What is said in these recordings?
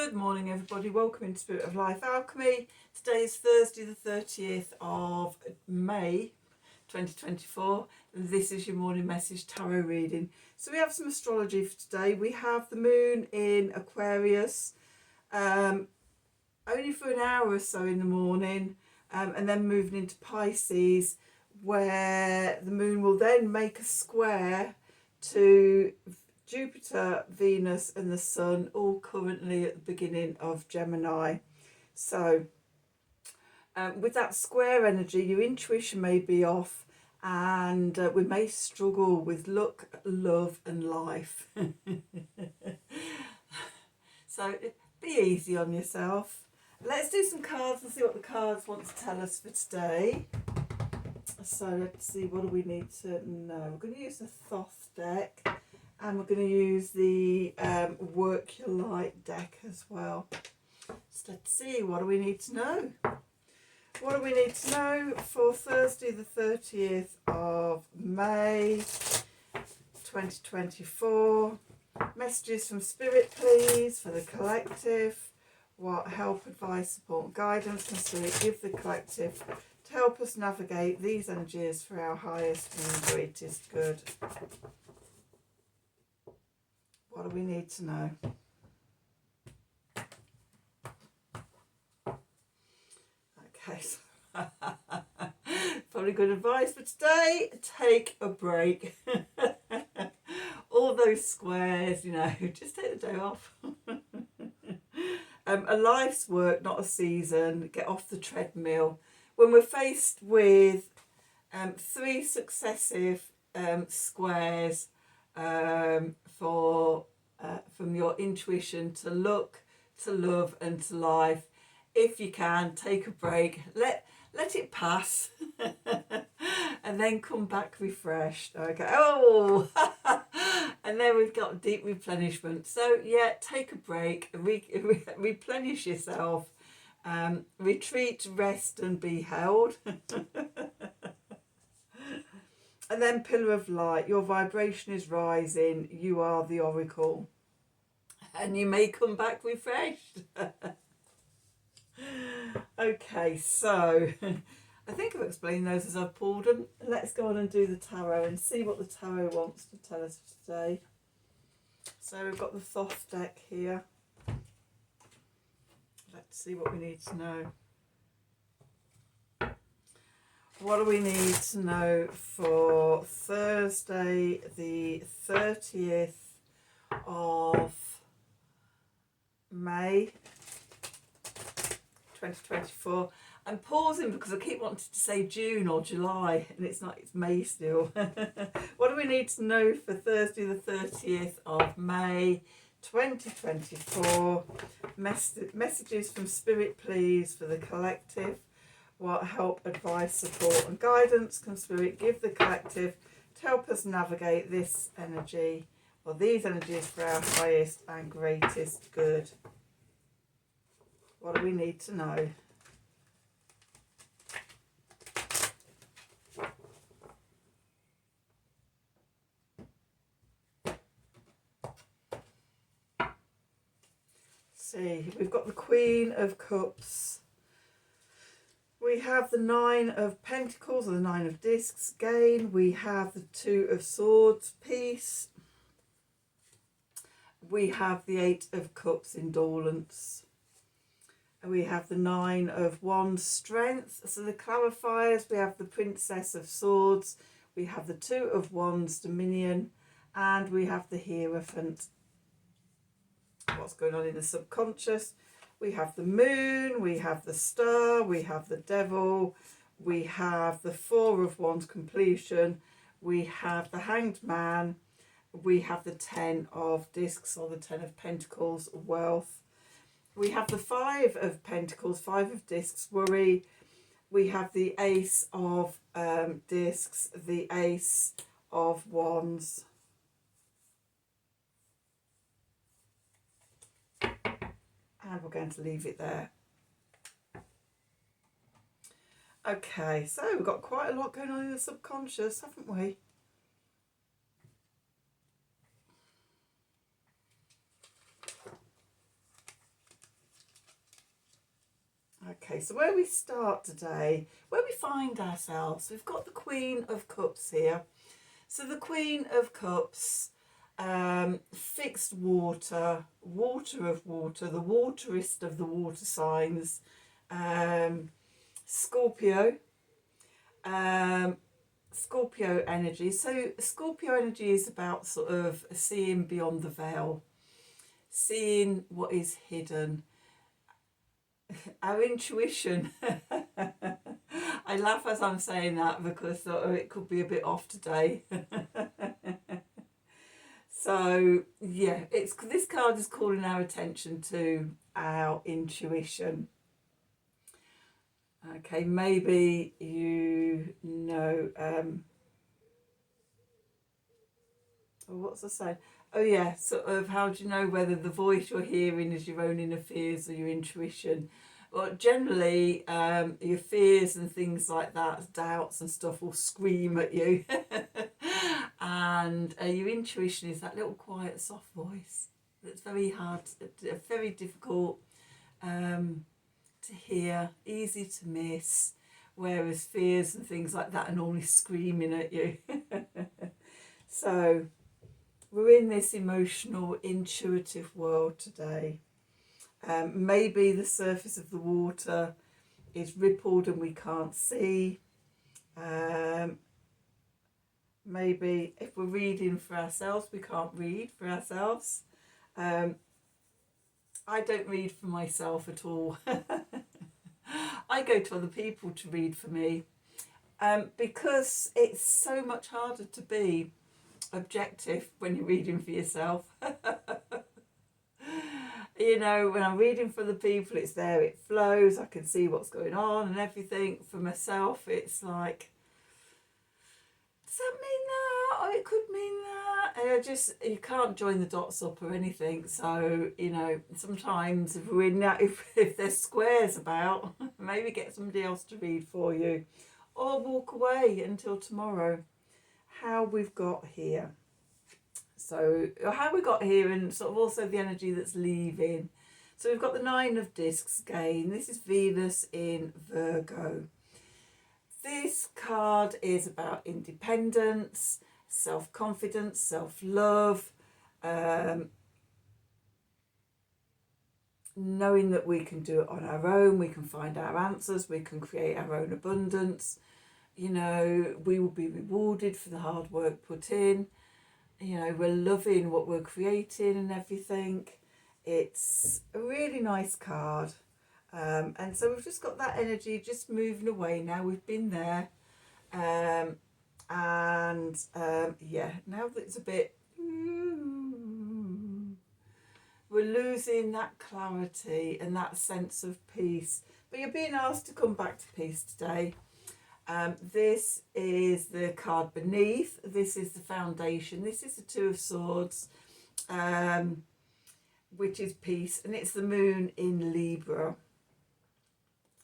Good morning, everybody. Welcome into Spirit of Life Alchemy. Today is Thursday, the 30th of May 2024. And this is your morning message tarot reading. So we have some astrology for today. We have the moon in Aquarius, only for an hour or so in the morning, and then moving into Pisces, where the moon will then make a square to Jupiter, Venus and the Sun, all currently at the beginning of Gemini. So with that square energy, your intuition may be off, and we may struggle with luck, love and life. So be easy on yourself. Let's do some cards and see what the cards want to tell us for today. So let's see, what do we need to know? We're going to use the Thoth deck. And we're going to use the Work Your Light deck as well. So let's see, what do we need to know? What do we need to know for Thursday the 30th of May 2024? Messages from Spirit, please, for the collective. What help, advice, support and guidance can Spirit give the collective to help us navigate these energies for our highest and greatest good? What do we need to know? Okay, so probably good advice for today. Take a break. All those squares, you know, just take the day off. A life's work, not a season. Get off the treadmill. When we're faced with 3 successive squares, from your intuition to luck, to love and to life, if you can, take a break, let it pass and then come back refreshed. Okay, oh and then we've got deep replenishment. So yeah, take a break, replenish yourself, retreat, rest and be held. And then Pillar of Light, your vibration is rising, you are the oracle, and you may come back refreshed. Okay, so I think I've explained those as I've pulled them. Let's go on and do the tarot and see what the tarot wants to tell us for today. So we've got the Thoth deck here. Let's see what we need to know. What do we need to know for Thursday, the 30th of May 2024? I'm pausing because I keep wanting to say June or July, and it's not, it's May still. What do we need to know for Thursday, the 30th of May 2024? Messages from Spirit, please, for the collective. What help, advice, support and guidance can Spirit give the collective to help us navigate this energy, or these energies, for our highest and greatest good? What do we need to know? See, we've got the Queen of Cups. We have the 9 of Pentacles, or the 9 of Discs, gain. We have the 2 of Swords, peace. We have the 8 of Cups, indolence. And we have the 9 of Wands, strength. So the clarifiers, we have the Princess of Swords. We have the 2 of Wands, dominion. And we have the Hierophant. What's going on in the subconscious? We have the moon, we have the star, we have the devil, we have the 4 of Wands, completion, we have the hanged man, we have the 10 of discs, or the 10 of pentacles, wealth. We have the 5 of pentacles, 5 of discs, worry. We have the ace of discs, the ace of wands. And we're going to leave it there. Okay, so we've got quite a lot going on in the subconscious, haven't we? Okay, so where we start today, where we find ourselves, we've got the Queen of Cups here. So the Queen of Cups, fixed water, water of water, the waterist of the water signs, Scorpio, Scorpio energy. So Scorpio energy is about sort of seeing beyond the veil, seeing what is hidden. Our intuition. I laugh as I'm saying that because it could be a bit off today. So yeah, this card is calling our attention to our intuition. Okay, maybe you know, what's the saying? Oh yeah, sort of, how do you know whether the voice you're hearing is your own inner fears or your intuition? Well, generally, your fears and things like that, doubts and stuff, will scream at you. And your intuition is that little quiet, soft voice that's very hard, very difficult to hear, easy to miss, whereas fears and things like that are normally screaming at you. So we're in this emotional, intuitive world today. Maybe the surface of the water is rippled and we can't see. Maybe if we're reading for ourselves, we can't read for ourselves. I don't read for myself at all. I go to other people to read for me, because it's so much harder to be objective when you're reading for yourself. You know, when I'm reading for the people, it's there, it flows, I can see what's going on and everything. For myself, it's like, does that mean that? Oh, it could mean that. And you can't join the dots up or anything. So, you know, sometimes if there's squares about, maybe get somebody else to read for you, or walk away until tomorrow. How we've got here. So how we got here, and sort of also the energy that's leaving. So we've got the Nine of Discs again. This is Venus in Virgo. This card is about independence, self-confidence, self-love, knowing that we can do it on our own, we can find our answers, we can create our own abundance. You know, we will be rewarded for the hard work put in. You know, we're loving what we're creating and everything. It's a really nice card. And so we've just got that energy just moving away now. We've been there. Yeah, now that it's a bit... we're losing that clarity and that sense of peace. But you're being asked to come back to peace today. This is the card beneath. This is the foundation. This is the Two of Swords, which is peace, and it's the moon in Libra.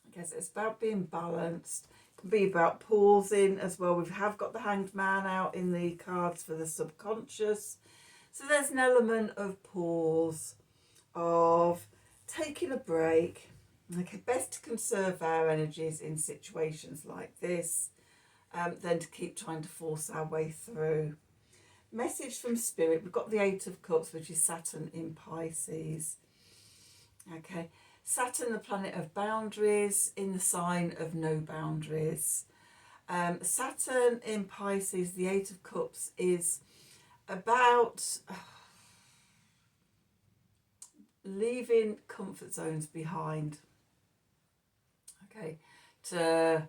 I guess it's about being balanced. It can be about pausing as well. We have got the Hanged Man out in the cards for the subconscious. So there's an element of pause, of taking a break. Okay, best to conserve our energies in situations like this than to keep trying to force our way through. Message from Spirit. We've got the Eight of Cups, which is Saturn in Pisces. Okay, Saturn, the planet of boundaries, in the sign of no boundaries. Saturn in Pisces, the Eight of Cups, is about leaving comfort zones behind. Okay, to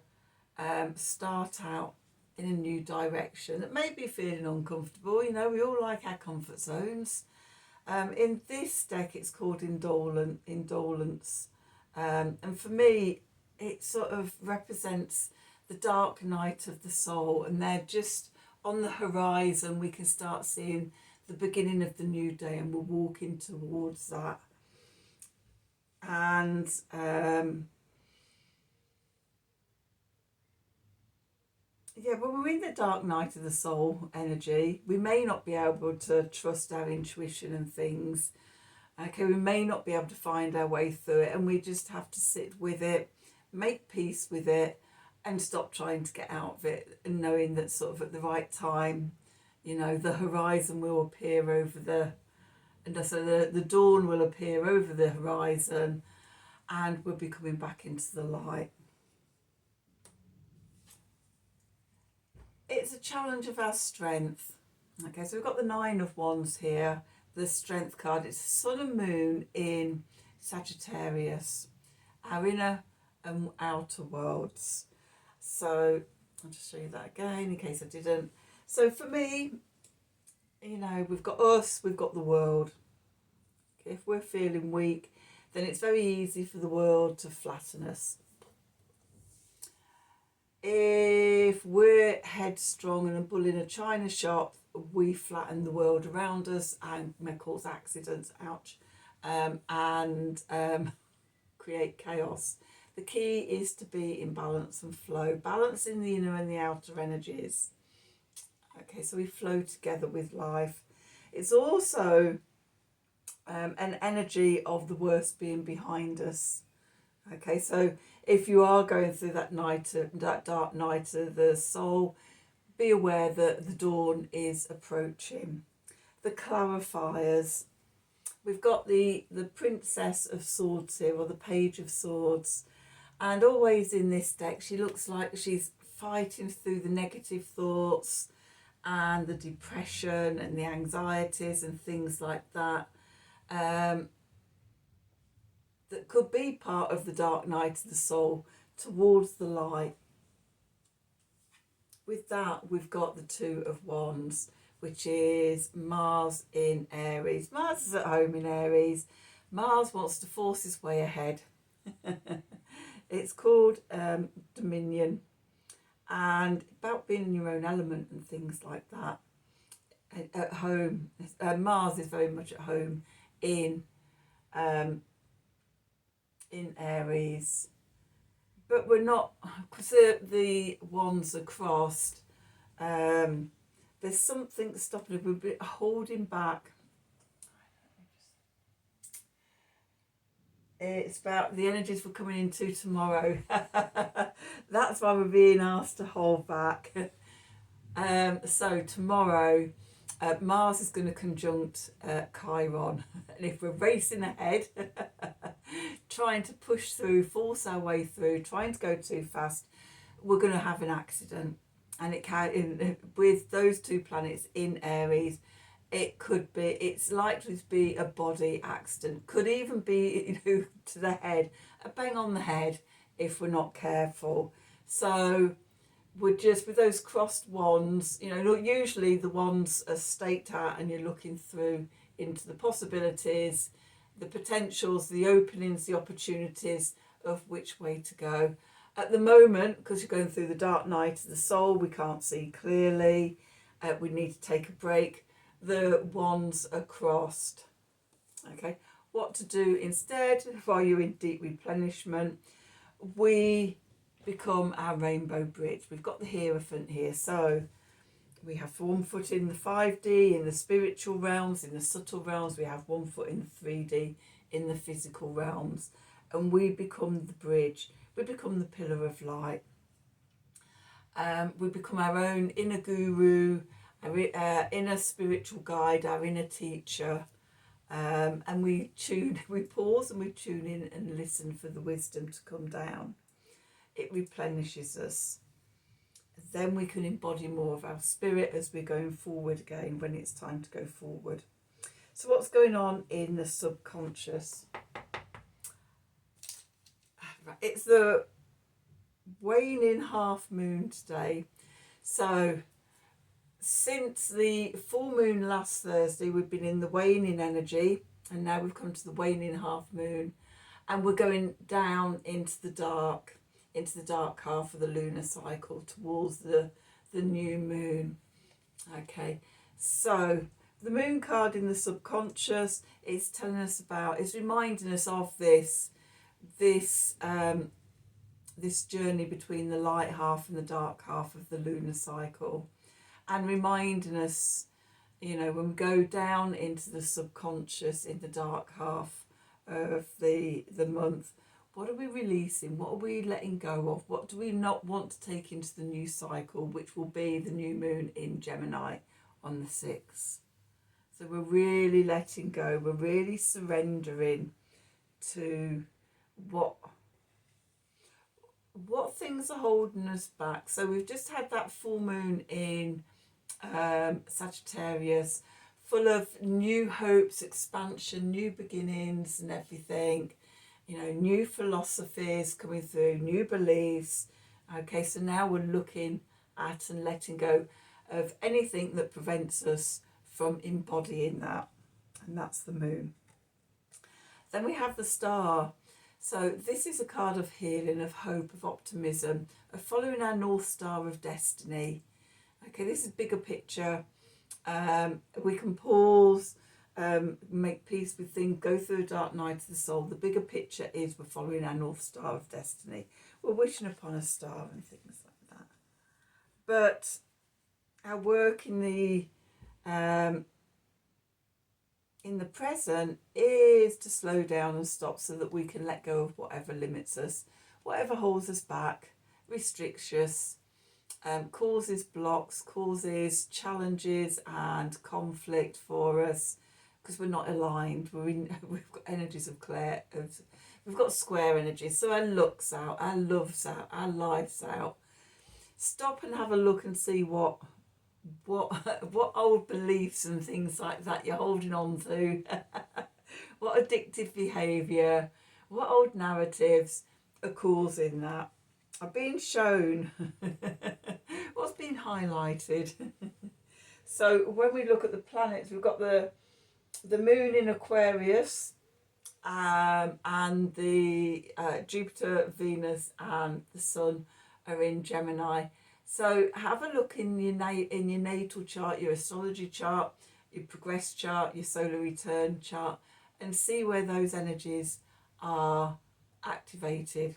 start out in a new direction that may be feeling uncomfortable. You know, we all like our comfort zones. In this deck, it's called indolence. And for me, it sort of represents the dark night of the soul, and they're just on the horizon. We can start seeing the beginning of the new day, and we're walking towards that. And yeah, when we're in the dark night of the soul energy, we may not be able to trust our intuition and things. Okay, we may not be able to find our way through it, and we just have to sit with it. make peace with it, and stop trying to get out of it, and knowing that sort of at the right time, you know, the horizon will appear over and so the dawn will appear over the horizon, and we'll be coming back into the light. It's a challenge of our strength. Okay, so we've got the Nine of Wands here, the Strength card. It's Sun and Moon in Sagittarius, our inner and outer worlds. So I'll just show you that again in case I didn't. So for me, you know, we've got us, we've got the world. If we're feeling weak, then it's very easy for the world to flatten us. If we're headstrong and a bull in a china shop, we flatten the world around us and may cause accidents, ouch, and create chaos. The key is to be in balance and flow, balancing the inner and the outer energies. Okay, so we flow together with life. It's also an energy of the worst being behind us. Okay, so if you are going through that dark night of the soul, be aware that the dawn is approaching. The clarifiers. We've got the Princess of Swords here, or the Page of Swords. And always in this deck, she looks like she's fighting through the negative thoughts and the depression and the anxieties and things like that. That could be part of the dark night of the soul towards the light. With that, we've got the Two of Wands, which is Mars in Aries. Mars is at home in Aries. Mars wants to force his way ahead. It's called Dominion, and about being in your own element and things like that. At home, Mars is very much at home in Aries, but we're not, because the wands are crossed. There's something stopping us. We're holding back. It's about the energies we're coming into tomorrow. That's why we're being asked to hold back. So tomorrow, Mars is going to conjunct Chiron. And if we're racing ahead, trying to push through, force our way through, trying to go too fast, we're going to have an accident. And it can, with those two planets in Aries, it's likely to be a body accident. Could even be, to the head, a bang on the head if we're not careful. So we're just, with those crossed wands, usually the wands are staked out and you're looking through into the possibilities, the potentials, the openings, the opportunities of which way to go. At the moment, because you're going through the dark night of the soul, we can't see clearly. We need to take a break. The wands are crossed. Okay, what to do instead while you're in deep replenishment? We become our rainbow bridge. We've got the Hierophant here, so we have 1 foot in the 5D, in the spiritual realms, in the subtle realms. We have 1 foot in the 3D, in the physical realms, and we become the bridge. We become the pillar of light. We become our own inner guru, our inner spiritual guide, our inner teacher, and we pause and we tune in and listen for the wisdom to come down. It replenishes us. Then we can embody more of our spirit as we're going forward again, when it's time to go forward. So what's going on in the subconscious? It's the waning half moon today. So since the full moon last Thursday, we've been in the waning energy, and now we've come to the waning half moon, and we're going down into the dark half of the lunar cycle towards the new moon. Okay, so the moon card in the subconscious is telling us about, is reminding us of this journey between the light half and the dark half of the lunar cycle, and reminding us, when we go down into the subconscious in the dark half of the month, What are we releasing? What are we letting go of? What do we not want to take into the new cycle, which will be the new moon in Gemini on the 6th? So we're really letting go. We're really surrendering to what things are holding us back. So we've just had that full moon in Sagittarius, full of new hopes, expansion, new beginnings and everything, you know, new philosophies coming through, new beliefs. Okay, so now we're looking at and letting go of anything that prevents us from embodying that, and that's the moon. Then we have the star. So this is a card of healing, of hope, of optimism, of following our North Star of destiny. Okay, this is bigger picture. We can pause, make peace with things, go through a dark night of the soul. The bigger picture is we're following our North Star of destiny. We're wishing upon a star and things like that. But our work in the present is to slow down and stop so that we can let go of whatever limits us, whatever holds us back, restricts us, causes blocks, causes challenges and conflict for us, because we're not aligned. We've got energies of we've got square energies. So our look's out, our love's out, our life's out. Stop and have a look and see what old beliefs and things like that you're holding on to. What addictive behaviour, what old narratives are causing that, are being shown, what's being highlighted. So when we look at the planets, we've got the moon in Aquarius, and the Jupiter, Venus and the Sun are in Gemini. So have a look in your natal chart, your astrology chart, your progress chart, your solar return chart, and see where those energies are activated.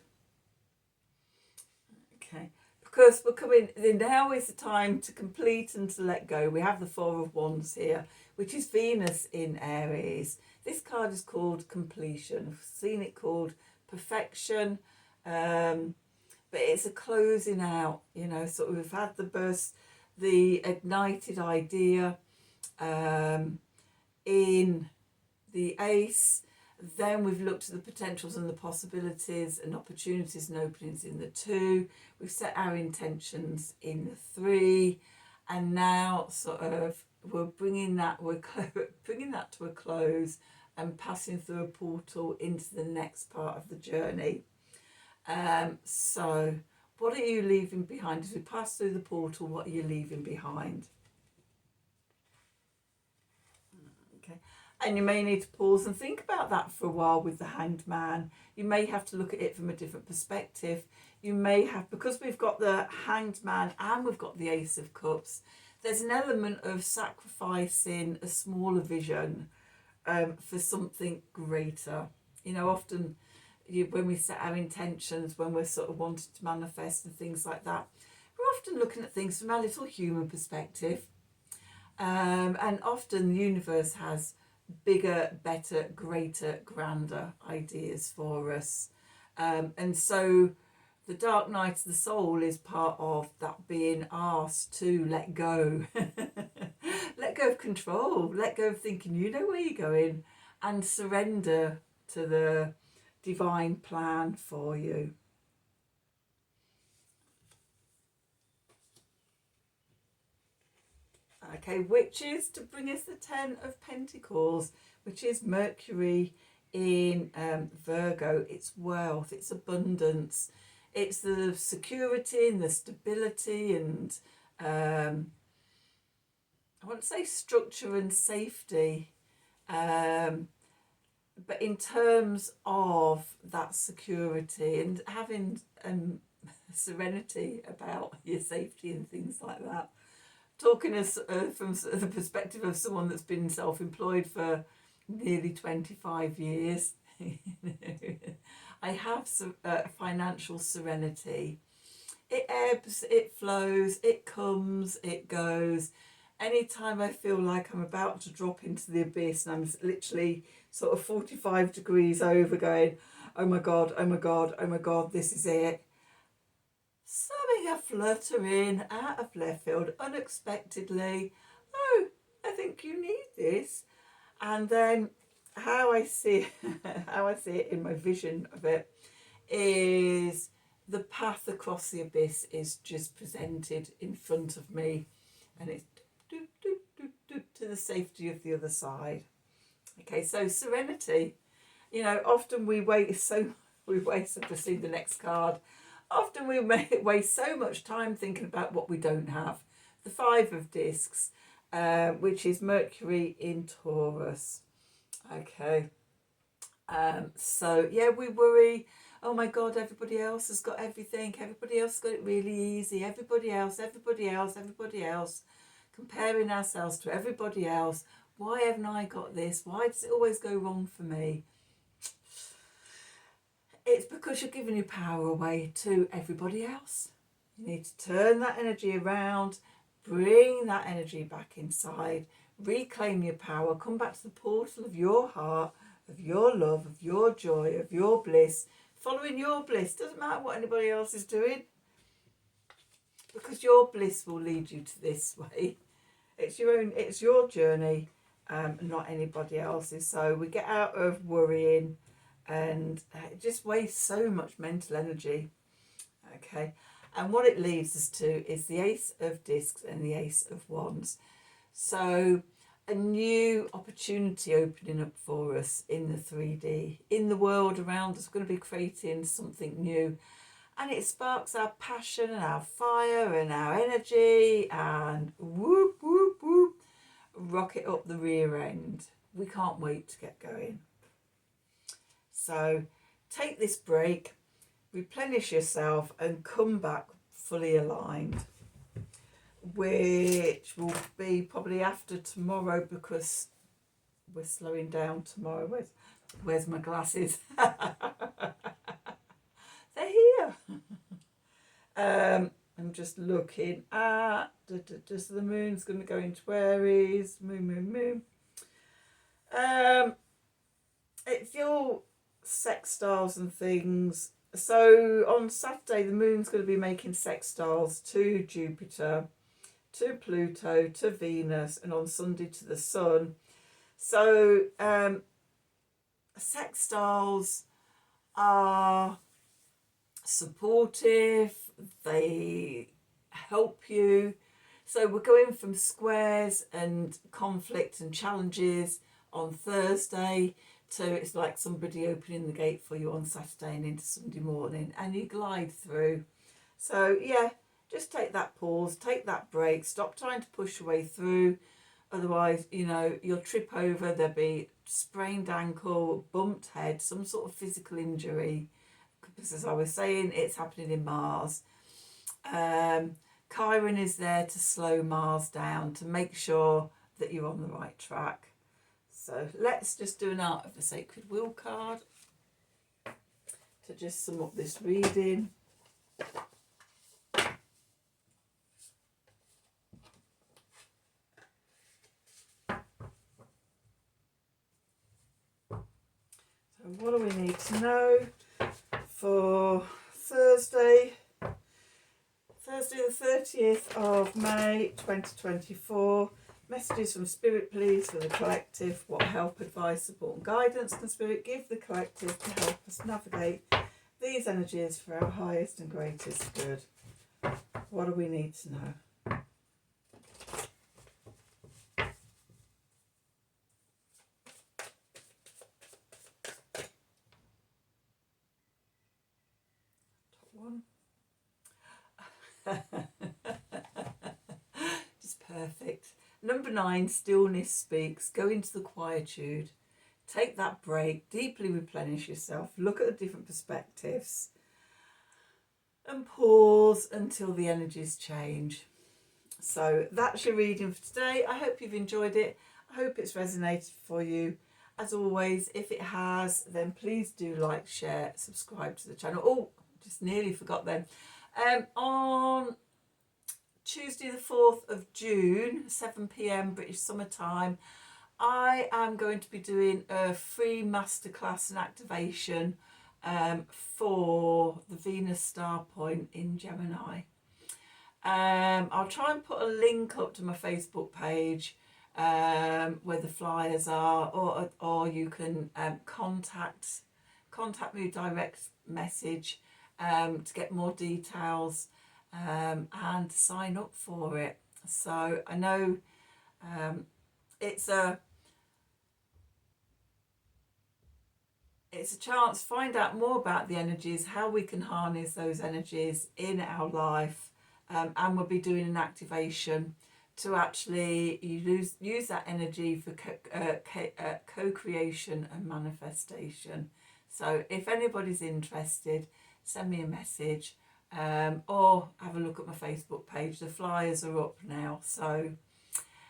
Okay, because we're coming, now is the time to complete and to let go. We have the Four of Wands here, which is Venus in Aries. This card is called completion. I've seen it called perfection. But it's a closing out, you know, so we've had the burst, the ignited idea in the Ace. Then we've looked at the potentials and the possibilities and opportunities and openings in the 2. We've set our intentions in the 3. And now sort of we're bringing that to a close and passing through a portal into the next part of the journey. So what are you leaving behind? As we pass through the portal, what are you leaving behind? Okay, and you may need to pause and think about that for a while with the Hanged Man. You may have to look at it from a different perspective. You may have, because we've got the Hanged Man and we've got the Ace of Cups, there's an element of sacrificing a smaller vision for something greater. You know, often when we set our intentions, when we're sort of wanting to manifest and things like that, we're often looking at things from our little human perspective. And often the universe has bigger, better, greater, grander ideas for us. And so the dark night of the soul is part of that, being asked to let go. Let go of control, let go of thinking you know where you're going, and surrender to the divine plan for you. Okay, which is to bring us the 10 of Pentacles, which is Mercury in Virgo. It's wealth, it's abundance, it's the security and the stability and I want to say structure and safety. But in terms of that security and having serenity about your safety and things like that. Talking as from the perspective of someone that's been self-employed for nearly 25 years, I have some financial serenity. It ebbs, it flows, it comes, it goes. Anytime I feel like I'm about to drop into the abyss and I'm literally sort of 45 degrees over going, oh my God, oh my God, oh my God, this is it. Something a fluttering out of left field unexpectedly. Oh, I think you need this. And then how I see how I see it in my vision of it is the path across the abyss is just presented in front of me, and it's doop, doop, doop, doop, to the safety of the other side. Okay, so serenity. You know, often we waste I've just seen the next card. Often we waste so much time thinking about what we don't have. The Five of Discs, which is Mercury in Taurus. Okay. So yeah, we worry, oh my God, everybody else has got everything, everybody else has got it really easy, everybody else, comparing ourselves to everybody else. Why haven't I got this? Why does it always go wrong for me? It's because you're giving your power away to everybody else. You need to turn that energy around, bring that energy back inside, reclaim your power, come back to the portal of your heart, of your love, of your joy, of your bliss, following your bliss. Doesn't matter what anybody else is doing, because your bliss will lead you to this way. It's your own, it's your journey, not anybody else's. So we get out of worrying, and it just wastes so much mental energy. Okay, and what it leads us to is the Ace of Discs and the Ace of Wands. So a new opportunity opening up for us in the 3D, in the world around us. We're going to be creating something new, and it sparks our passion and our fire and our energy, and whoop whoop whoop, rocket up the rear end. We can't wait to get going. So take this break, replenish yourself, and come back fully aligned, which will be probably after tomorrow, because we're slowing down tomorrow. Where's my glasses? They're here. I'm just looking at so the moon's going to go into Aries. Moon. It's all sextiles and things. So on Saturday, the moon's going to be making sextiles to Jupiter, to Pluto, to Venus, and on Sunday to the Sun. So sextiles are supportive, they help you. So we're going from squares and conflict and challenges on Thursday to it's like somebody opening the gate for you on Saturday and into Sunday morning, and you glide through. So yeah, just take that pause, take that break, stop trying to push your way through. Otherwise, you know, you'll trip over, there'll be sprained ankle, bumped head, some sort of physical injury. Because as I was saying, it's happening in Mars. Chiron is there to slow Mars down, to make sure that you're on the right track. So let's just do an Art of the Sacred Wheel card to just sum up this reading. So what do we need to know for Thursday the 30th of May 2024? Messages from Spirit, please, for the collective. What help, advice, support and guidance can Spirit give the collective to help us navigate these energies for our highest and greatest good? What do we need to know? Top one. Just perfect. Number 9, stillness speaks. Go into the quietude. Take that break. Deeply replenish yourself. Look at the different perspectives. And pause until the energies change. So that's your reading for today. I hope you've enjoyed it. I hope it's resonated for you. As always, if it has, then please do like, share, subscribe to the channel. Oh, just nearly forgot then. On Tuesday the 4th of June, 7 p.m. British Summer Time, I am going to be doing a free masterclass and activation for the Venus star point in Gemini. I'll try and put a link up to my Facebook page where the flyers are, or you can contact me, direct message to get more details and sign up for it. So I know it's a chance to find out more about the energies, how we can harness those energies in our life, and we'll be doing an activation to actually use that energy for co-creation and manifestation. So if anybody's interested, send me a message or have a look at my Facebook page. The flyers are up now, so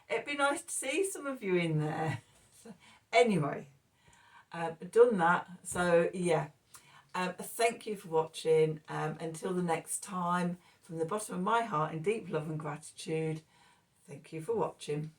it'd be nice to see some of you in there. So, anyway, done that. So yeah, thank you for watching. Until the next time, from the bottom of my heart, in deep love and gratitude, thank you for watching.